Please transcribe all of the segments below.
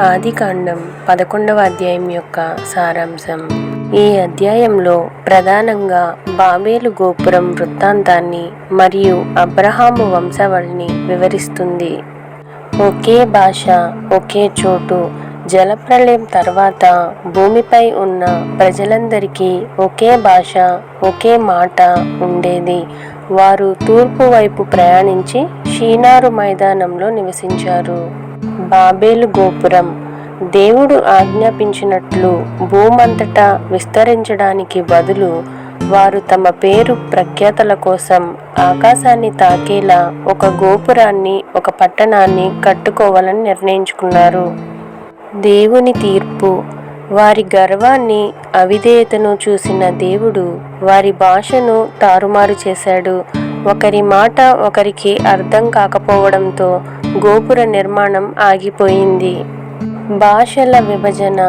ఆదికాండం 11వ అధ్యాయం యొక్క సారాంశం. ఈ అధ్యాయంలో ప్రధానంగా బాబేలు గోపురం వృత్తాంతాన్ని మరియు అబ్రహాము వంశావళిని వివరిస్తుంది. ఒకే భాష, ఒకే చోటు. జలప్రళయం తర్వాత భూమిపై ఉన్న ప్రజలందరికీ ఒకే భాష, ఒకే మాట ఉండేది. వారు తూర్పు వైపు ప్రయాణించి షీనారు మైదానంలో నివసించారు. బాబేలు గోపురం దేవుడు ఆజ్ఞాపించినట్లు భూమంతటా విస్తరించడానికి బదులు వారు తమ పేరు ప్రఖ్యాతల కోసం ఆకాశాన్ని తాకేలా ఒక గోపురాన్ని, ఒక పట్టణాన్ని కట్టుకోవాలని నిర్ణయించుకున్నారు. దేవుని తీర్పు. వారి గర్వాన్ని, అవిధేయతను చూసిన దేవుడు వారి భాషను తారుమారు చేశాడు. ఒకరి మాట ఒకరికి అర్థం కాకపోవడంతో గోపుర నిర్మాణం ఆగిపోయింది. భాషల విభజన.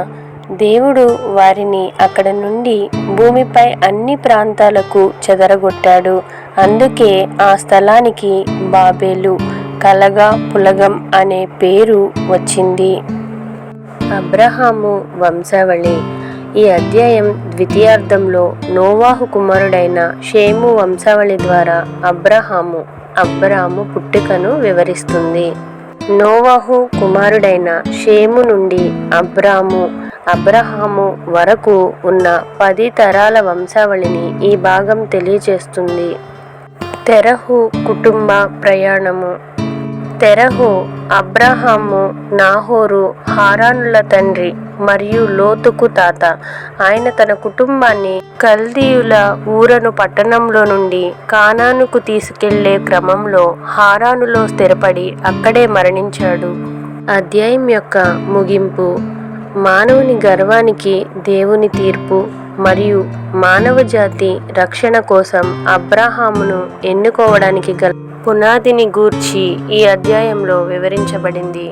దేవుడు వారిని అక్కడ నుండి భూమిపై అన్ని ప్రాంతాలకు చెదరగొట్టాడు. అందుకే ఆ స్థలానికి బాబేలు, కలగా పులగం అనే పేరు వచ్చింది. అబ్రహాము వంశావళి. ఈ అధ్యాయం ద్వితీయార్థంలో నోవాహు కుమారుడైన షేము వంశావళి ద్వారా అబ్రాము పుట్టుకను వివరిస్తుంది. నోవాహు కుమారుడైన షేము నుండి అబ్రహాము వరకు ఉన్న 10 తరాల వంశావళిని ఈ భాగం తెలియజేస్తుంది. తెరహు కుటుంబ ప్రయాణము. తెరహు అబ్రహాము, నాహోరు, హారానుల తండ్రి మరియు లోతుకు తాత. ఆయన తన కుటుంబాన్ని కల్దీయుల ఊరను పట్టణంలో నుండి కానానుకు తీసుకెళ్లే క్రమంలో హారానులో స్థిరపడి అక్కడే మరణించాడు. అధ్యాయం యొక్క ముగింపు. మానవుని గర్వానికి దేవుని తీర్పు మరియు మానవజాతి రక్షణ కోసం అబ్రహామును ఎన్నుకోవడానికి గల పునాదిని గూర్చి ఈ అధ్యాయంలో వివరించబడింది.